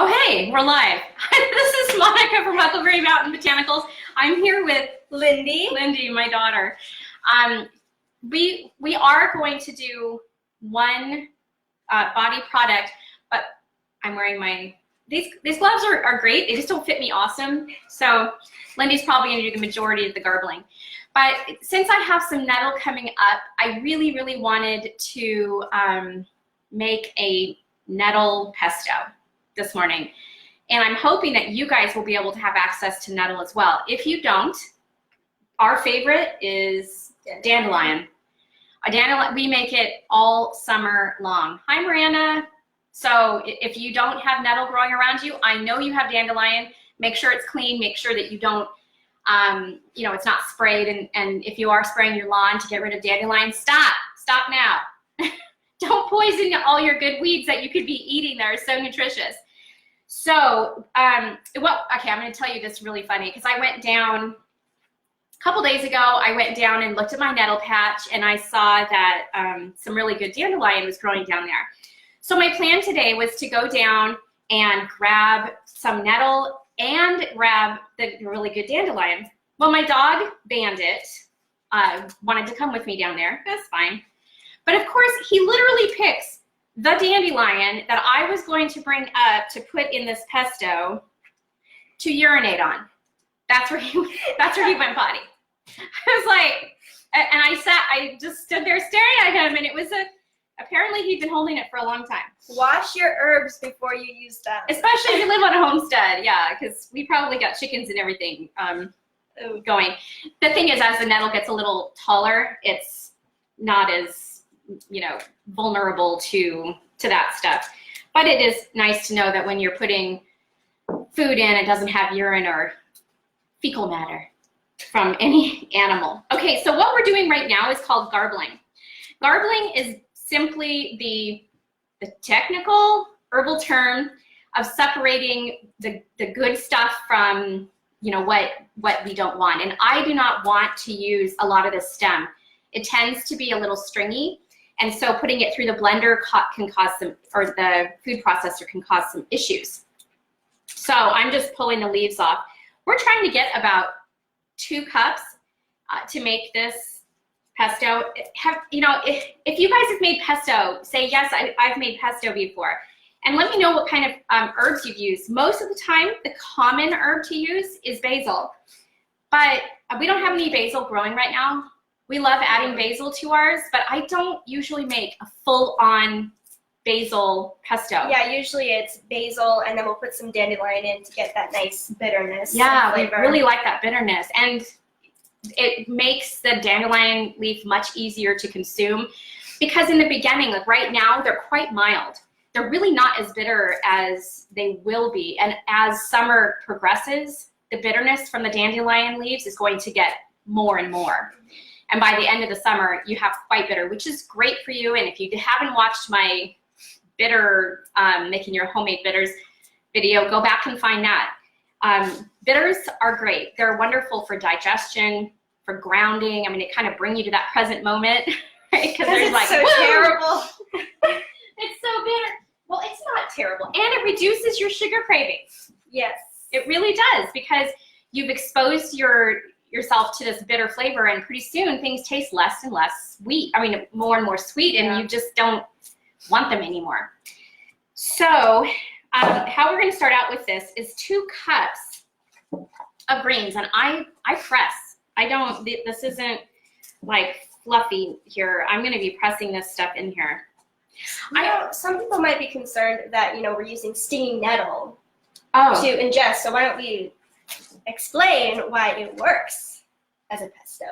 Oh, hey, we're live. This is Monica from Huckleberry Mountain Botanicals. I'm here with Lindy, my daughter. We are going to do one body product, but I'm wearing these gloves are great. They just don't fit me awesome. So Lindy's probably going to do the majority of the garbling. But since I have some nettle coming up, I really wanted to make a nettle pesto this morning. And I'm hoping that you guys will be able to have access to nettle as well. If you don't, our favorite is dandelion. We make it all summer long. Hi, Miranda. So if you don't have nettle growing around you, I know you have dandelion. Make sure it's clean. Make sure that you don't, it's not sprayed. And if you are spraying your lawn to get rid of dandelion, stop now. Don't poison all your good weeds that you could be eating that are so nutritious. So, I'm going to tell you this really funny because I went down a couple days ago. I went down and looked at my nettle patch, and I saw that some really good dandelion was growing down there. So my plan today was to go down and grab some nettle and grab the really good dandelion. Well, my dog Bandit wanted to come with me down there. That's fine. But of course, he literally picks the dandelion that I was going to bring up to put in this pesto to urinate on. That's where he went potty. I was like, and I just stood there staring at him, and it was apparently he'd been holding it for a long time. Wash your herbs before you use them. Especially if you live on a homestead, yeah, because we probably got chickens and everything going. The thing is, as the nettle gets a little taller, it's not as vulnerable to that stuff. But it is nice to know that when you're putting food in, it doesn't have urine or fecal matter from any animal. Okay, so what we're doing right now is called garbling. Garbling is simply the technical herbal term of separating the good stuff from what we don't want. And I do not want to use a lot of the stem. It tends to be a little stringy. And so putting it through the blender can cause some, or the food processor can cause some issues. So I'm just pulling the leaves off. We're trying to get about 2 cups to make this pesto. If you guys have made pesto, say yes, I've made pesto before. And let me know what kind of herbs you've used. Most of the time, the common herb to use is basil. But we don't have any basil growing right now. We love adding basil to ours, but I don't usually make a full-on basil pesto. Yeah, usually it's basil, and then we'll put some dandelion in to get that nice bitterness. Yeah, we really like that bitterness, and it makes the dandelion leaf much easier to consume because in the beginning, like right now, they're quite mild. They're really not as bitter as they will be, and as summer progresses, the bitterness from the dandelion leaves is going to get more and more. And by the end of the summer, you have quite bitter, which is great for you. And if you haven't watched my bitter, making your homemade bitters video, go back and find that. Bitters are great. They're wonderful for digestion, for grounding. I mean, it kind of brings you to that present moment, right? Because there's like, so terrible. It's so bitter. Well, it's not terrible. And it reduces your sugar cravings. Yes. It really does, because you've exposed yourself to this bitter flavor, and pretty soon things taste less and less sweet. I mean, more and more sweet, and you just don't want them anymore. So how we're going to start out with this is 2 cups of greens, and I press. This isn't like fluffy here. I'm going to be pressing this stuff in here. Some people might be concerned that we're using stinging nettle to ingest. So why don't we explain why it works as a pesto?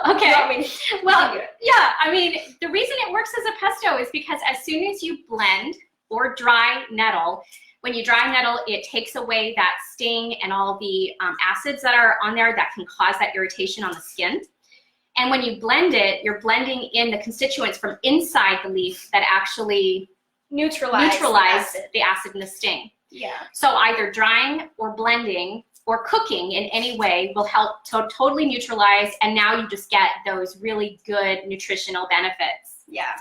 Okay. Well, yeah. I mean, the reason it works as a pesto is because as soon as you blend or dry nettle, when you dry nettle, it takes away that sting and all the acids that are on there that can cause that irritation on the skin. And when you blend it, you're blending in the constituents from inside the leaf that actually neutralize the acid and the sting. Yeah. So either drying or blending or cooking in any way will help to totally neutralize, and now you just get those really good nutritional benefits. Yeah.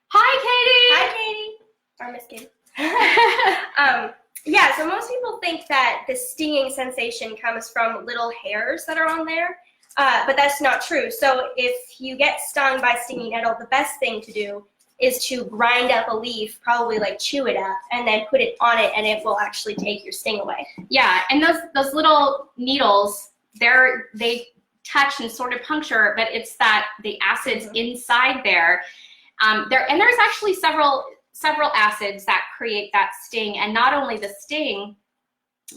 Hi, Katie. Hi, Katie. Or Miss Katie. Yeah, so most people think that the stinging sensation comes from little hairs that are on there, but that's not true. So if you get stung by stinging nettle, the best thing to do is to grind up a leaf, probably like chew it up, and then put it on it, and it will actually take your sting away. Yeah, and those little needles, they touch and sort of puncture, but it's that the acids inside there. And there's actually several acids that create that sting, and not only the sting,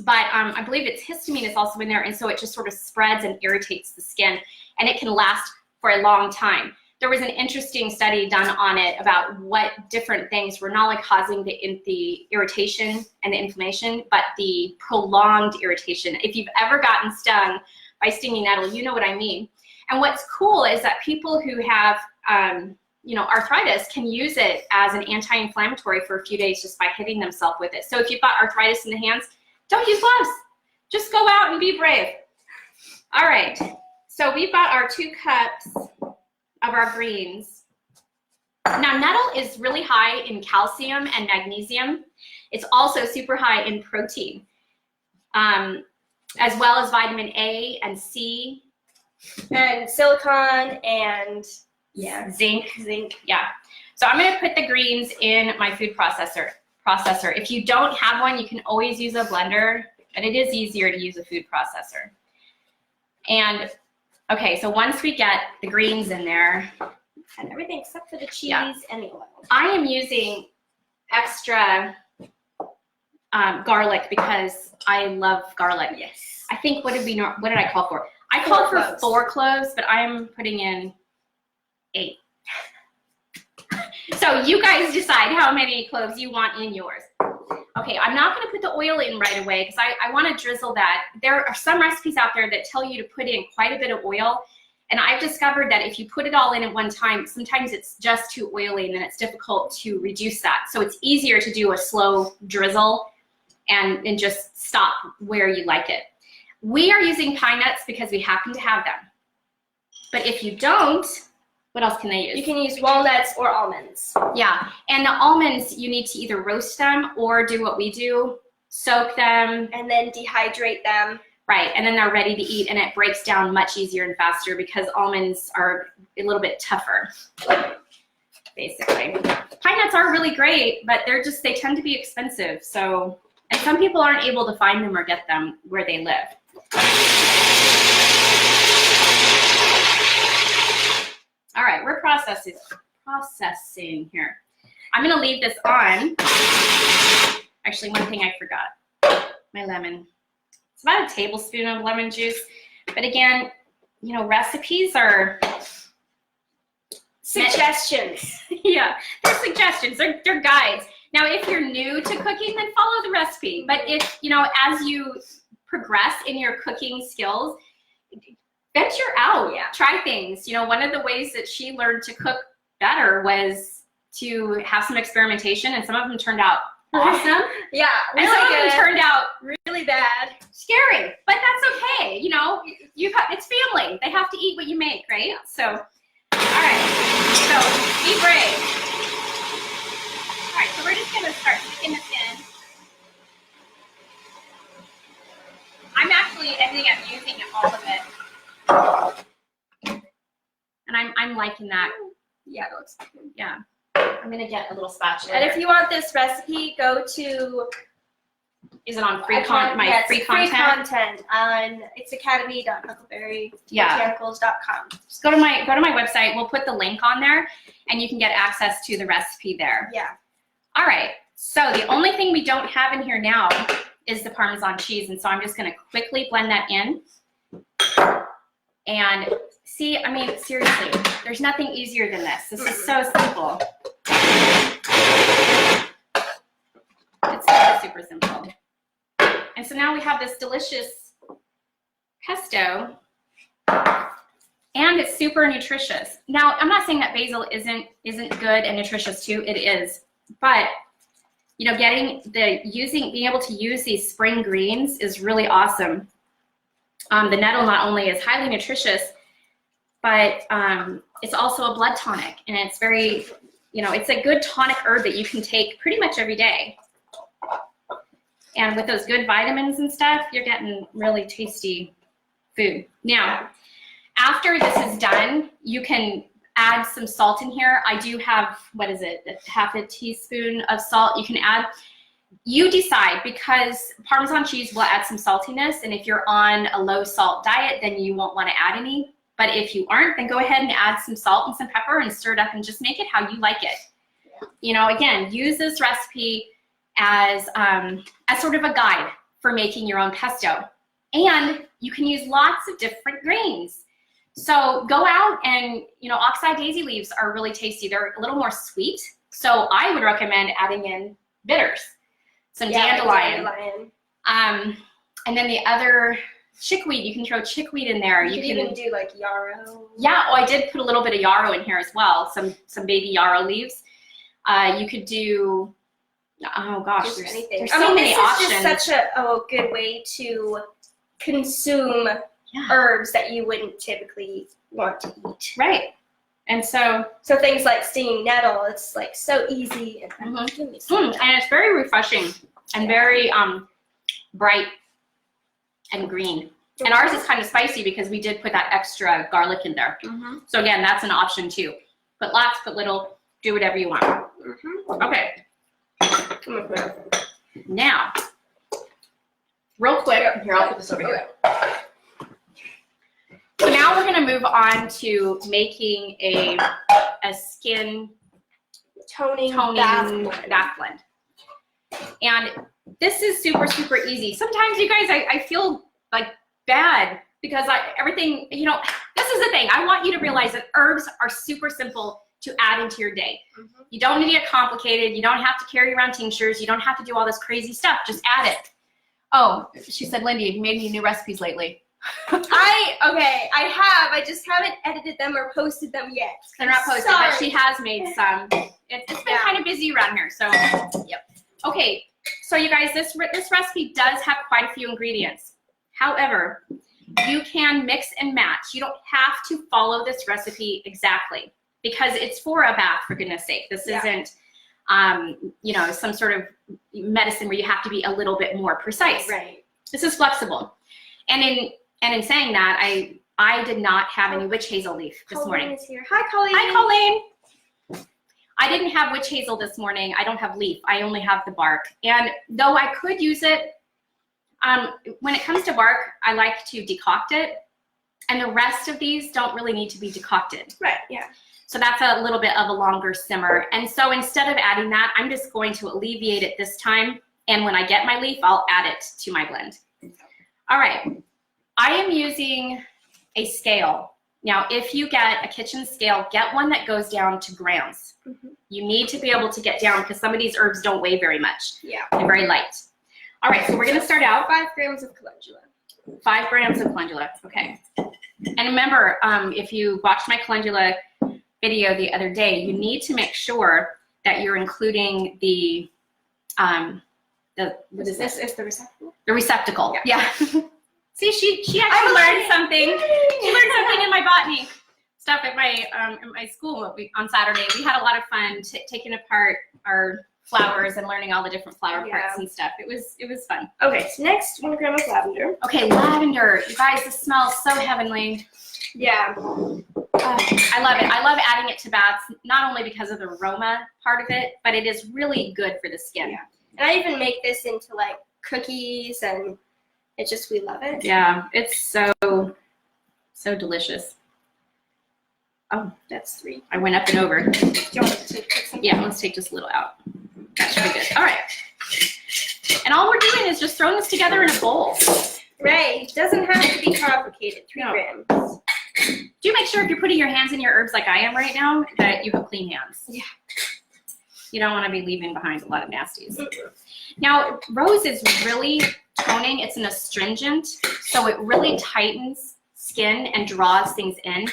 but I believe it's histamine is also in there, and so it just sort of spreads and irritates the skin, and it can last for a long time. There was an interesting study done on it about what different things were not only causing the irritation and the inflammation, but the prolonged irritation. If you've ever gotten stung by stinging nettle, you know what I mean. And what's cool is that people who have arthritis can use it as an anti-inflammatory for a few days just by hitting themselves with it. So if you've got arthritis in the hands, don't use gloves. Just go out and be brave. All right, so we've got our 2 cups of our greens. Now, nettle is really high in calcium and magnesium. It's also super high in protein, as well as vitamin A and C. And silicon and zinc. Yeah. So I'm going to put the greens in my food processor. If you don't have one, you can always use a blender, but it is easier to use a food processor. And okay, so once we get the greens in there, and everything except for the cheese and the oil. I am using extra garlic because I love garlic. Yes. I think what did I call for? I called for 4 cloves, but I am putting in 8. So you guys decide how many cloves you want in yours. Okay, I'm not going to put the oil in right away because I want to drizzle that. There are some recipes out there that tell you to put in quite a bit of oil, and I've discovered that if you put it all in at one time, sometimes it's just too oily and then it's difficult to reduce that. So it's easier to do a slow drizzle and just stop where you like it. We are using pine nuts because we happen to have them. But if you don't, what else can they use? You can use walnuts or almonds. Yeah, and the almonds, you need to either roast them or do what we do, soak them. And then dehydrate them. Right, and then they're ready to eat, and it breaks down much easier and faster because almonds are a little bit tougher, basically. Pine nuts are really great, but they tend to be expensive. So, and some people aren't able to find them or get them where they live. All right, we're processing here. I'm gonna leave this on. Actually, one thing I forgot, my lemon. It's about a tablespoon of lemon juice. But again, recipes are suggestions. Yeah, they're suggestions, they're guides. Now, if you're new to cooking, then follow the recipe. But if, as you progress in your cooking skills, venture out, try things. One of the ways that she learned to cook better was to have some experimentation, and some of them turned out awesome. Yeah, really and some of them turned out really bad. Scary, but that's okay. It's family. They have to eat what you make, right? So, all right, so be brave. All right, so we're just gonna start sticking this in. I'm actually ending up using all of it. And I'm liking that. Yeah, it looks good. Yeah. I'm gonna get a little spatula. And if you want this recipe, go to is it on free content? Free content on academy.huckleberry botanicals.com. Just go to my website. We'll put the link on there, and you can get access to the recipe there. Yeah. All right. So the only thing we don't have in here now is the Parmesan cheese, and so I'm just gonna quickly blend that in. And see, I mean, seriously, there's nothing easier than this. This is so simple. It's super, super simple. And so now we have this delicious pesto, and it's super nutritious. Now, I'm not saying that basil isn't good and nutritious too. It is, but being able to use these spring greens is really awesome. The nettle not only is highly nutritious, but it's also a blood tonic, and it's very, it's a good tonic herb that you can take pretty much every day. And with those good vitamins and stuff, you're getting really tasty food. Now, after this is done, you can add some salt in here. I do have, what is it, half a teaspoon of salt. You can add, you decide, because Parmesan cheese will add some saltiness, and if you're on a low salt diet, then you won't want to add any. But if you aren't, then go ahead and add some salt and some pepper and stir it up and just make it how you like it. You know, again, use this recipe as sort of a guide for making your own pesto. And you can use lots of different greens. So go out and, you know, oxeye daisy leaves are really tasty. They're a little more sweet. So I would recommend adding in bitters, some dandelion. And then the other chickweed, you can throw chickweed in there. You can even do like yarrow. Yeah, oh, I did put a little bit of yarrow in here as well, some baby yarrow leaves. You could do, oh gosh, there's so many options. This is just such a good way to consume herbs that you wouldn't typically want to eat. Right. And so things like stinging nettle, it's like so easy. And and it's very refreshing and very bright and green. And ours is kind of spicy because we did put that extra garlic in there. So again, that's an option too. Put lots, put little, do whatever you want. Okay. Now, real quick, here, I'll put this over here. So now we're gonna move on to making a skin toning bath blend. And this is super, super easy. Sometimes you guys, I feel like bad because everything, you know, this is the thing. I want you to realize that herbs are super simple to add into your day. You don't need to get complicated. You don't have to carry around tinctures. You don't have to do all this crazy stuff. Just add it. Oh, she said, Lindy, have you made any new recipes lately? I have. I just haven't edited them or posted them yet. They're not posted, but she has made some. It's been kind of busy around here, so yep. Okay, so you guys, this recipe does have quite a few ingredients. However, you can mix and match. You don't have to follow this recipe exactly because it's for a bath, for goodness sake. This isn't, you know, some sort of medicine where you have to be a little bit more precise. Right. This is flexible. And in saying that, I did not have any witch hazel leaf this morning. Colleen is here. Hi, Colleen. Hi, Colleen. I didn't have witch hazel this morning. I don't have leaf. I only have the bark. And though I could use it, when it comes to bark, I like to decoct it. And the rest of these don't really need to be decocted. Right, yeah. So that's a little bit of a longer simmer. And so instead of adding that, I'm just going to alleviate it this time. And when I get my leaf, I'll add it to my blend. All right. I am using a scale. Now, if you get a kitchen scale, get one that goes down to grams. You need to be able to get down because some of these herbs don't weigh very much. Yeah. They're very light. All right, so we're going to start out. 5 grams of calendula. 5 grams of calendula, okay. And remember, if you watched my calendula video the other day, you need to make sure that you're including the what is this? Is the receptacle? The receptacle, yeah. See, she actually I learned something. She learned something in my botany stuff at my school on Saturday. We had a lot of fun taking apart our flowers and learning all the different flower parts and stuff. It was fun. Okay, so next 1 gram of lavender. Okay, lavender. You guys, this smells so heavenly. Yeah. I love it. I love adding it to baths, not only because of the aroma part of it, but it is really good for the skin. Yeah. And I even make this into like cookies, and we love it. Yeah, it's so delicious. Oh, that's 3. I went up and over. Do you want to take some? Yeah, let's take just a little out. That should be good. All right. And all we're doing is just throwing this together in a bowl. Right. It doesn't have to be complicated. 3 grams. Do make sure if you're putting your hands in your herbs like I am right now that you have clean hands. Yeah. You don't want to be leaving behind a lot of nasties. Now, rose is really toning. It's an astringent, so it really tightens skin and draws things in.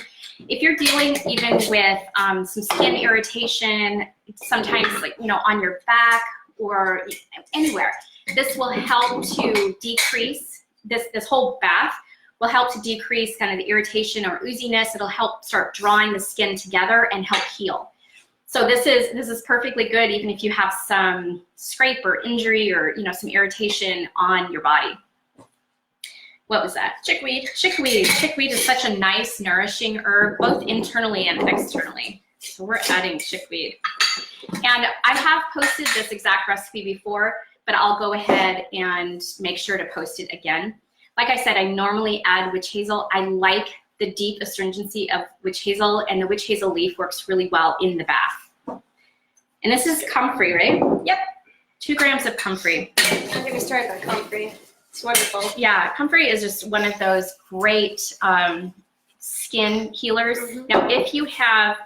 If you're dealing even with some skin irritation, sometimes like, you know, on your back or anywhere, this will help to decrease, this whole bath will help to decrease kind of the irritation or ooziness. It'll help start drawing the skin together and help heal. So this is perfectly good even if you have some scrape or injury or, you know, some irritation on your body. What was that? Chickweed. Chickweed. Chickweed is such a nice, nourishing herb, both internally and externally. So we're adding chickweed. And I have posted this exact recipe before, but I'll go ahead and make sure to post it again. Like I said, I normally add witch hazel. I like the deep astringency of witch hazel, and the witch hazel leaf works really well in the bath. And this is comfrey, right? Yep. 2 grams of comfrey. Don't get me started on comfrey. It's wonderful. Yeah, comfrey is just one of those great skin healers. Now, if you have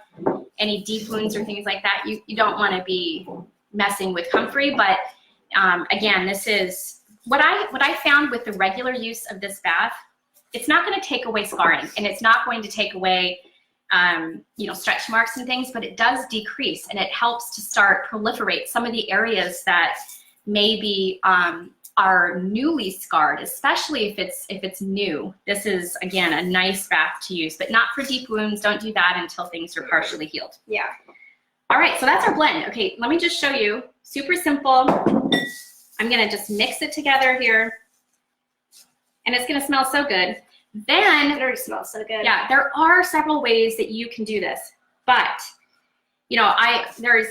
any deep wounds or things like that, you don't want to be messing with comfrey. But again, this is what I found with the regular use of this bath. It's not going to take away scarring, and it's not going to take away you know, stretch marks and things, but it does decrease, and it helps to start proliferate some of the areas that maybe are newly scarred, especially if it's new. This is, again, a nice bath to use, but not for deep wounds. Don't do that until things are partially healed. Yeah. All right, so that's our blend. Okay, let me just show you. Super simple. I'm gonna just mix it together here, and it's gonna smell so good. Then, It already smells so good. yeah, there are several ways that you can do this, but you know, there's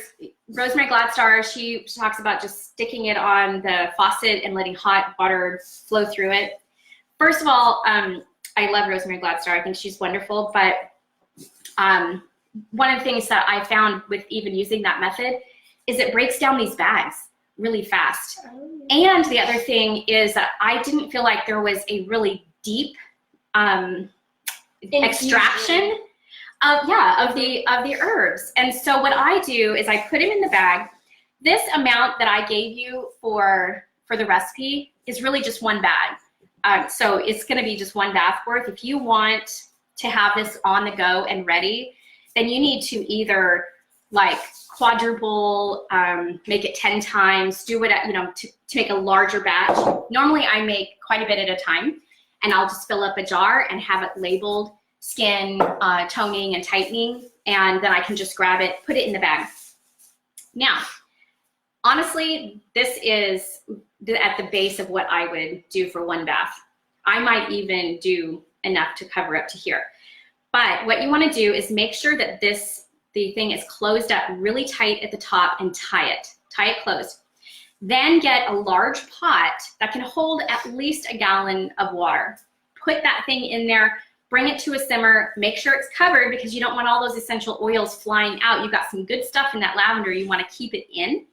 Rosemary Gladstar. She talks about just sticking it on the faucet and letting hot water flow through it. First of all, I love Rosemary Gladstar. I think she's wonderful, but one of the things that I found with even using that method is it breaks down these bags really fast. Oh. And the other thing is that I didn't feel like there was a really deep extraction of the herbs. And so what I do is I put them in the bag. This amount that I gave you for the recipe is really just 1 bag. So it's going to be just 1 bath worth. If you want to have this on the go and ready, then you need to either like quadruple, make it 10 times, do it, you know, to make a larger batch. Normally I make quite a bit at a time, and I'll just fill up a jar and have it labeled skin toning and tightening, and then I can just grab it, put it in the bag. Now, honestly, this is at the base of what I would do for 1 bath. I might even do enough to cover up to here. But what you want to do is make sure that the thing is closed up really tight at the top and tie it closed. Then get a large pot that can hold at least a gallon of water. Put that thing in there, bring it to a simmer, make sure it's covered because you don't want all those essential oils flying out. You've got some good stuff in that lavender, you want to keep it in.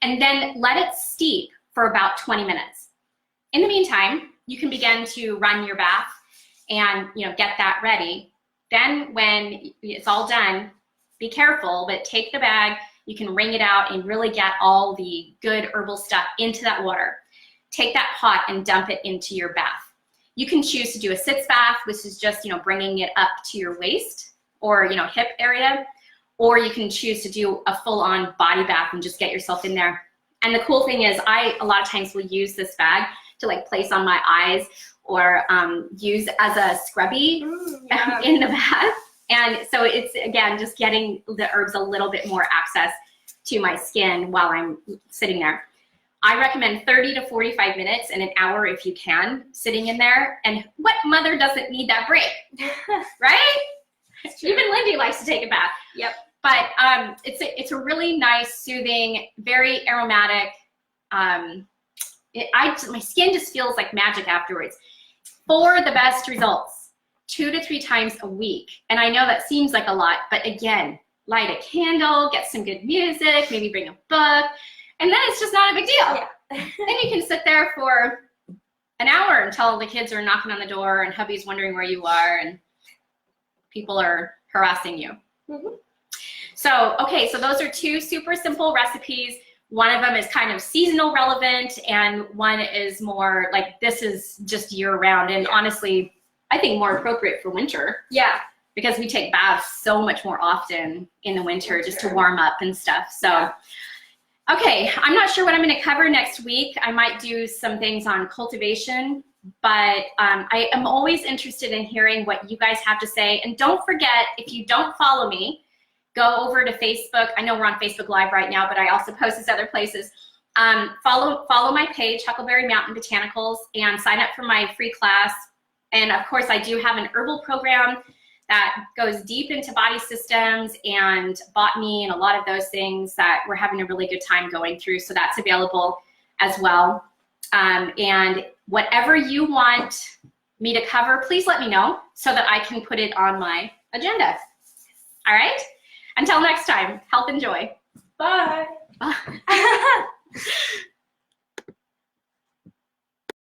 And then let it steep for about 20 minutes. In the meantime, you can begin to run your bath and, you know, get that ready. Then when it's all done, be careful, but take the bag, you can wring it out and really get all the good herbal stuff into that water. Take that pot and dump it into your bath. You can choose to do a sitz bath, which is just, you know, bringing it up to your waist or, you know, hip area, or you can choose to do a full-on body bath and just get yourself in there. And the cool thing is I, a lot of times, will use this bag to like place on my eyes or use as a scrubby in the bath. And so it's, again, just getting the herbs a little bit more access to my skin while I'm sitting there. I recommend 30 to 45 minutes and an hour if you can, sitting in there. And what mother doesn't need that break, right? Even Lindy likes to take a bath. Yep. But it's a really nice, soothing, very aromatic. My skin just feels like magic afterwards. For the best results, 2 to 3 times a week. And I know that seems like a lot, but again, light a candle, get some good music, maybe bring a book, and then it's just not a big deal. Yeah. Then you can sit there for an hour until the kids are knocking on the door and hubby's wondering where you are and people are harassing you. Mm-hmm. So, okay, so those are 2 super simple recipes. One of them is kind of seasonal relevant and one is more like this is just year round, and honestly, I think more appropriate for winter. Yeah. Because we take baths so much more often in the winter just to warm up and stuff. So, yeah. Okay, I'm not sure what I'm going to cover next week. I might do some things on cultivation, but I am always interested in hearing what you guys have to say. And don't forget, if you don't follow me, go over to Facebook. I know we're on Facebook Live right now, but I also post this other places. Follow my page, Huckleberry Mountain Botanicals, and sign up for my free class. And of course, I do have an herbal program that goes deep into body systems and botany and a lot of those things that we're having a really good time going through. So that's available as well. And whatever you want me to cover, please let me know so that I can put it on my agenda. All right? Until next time, health and joy. Bye. Bye.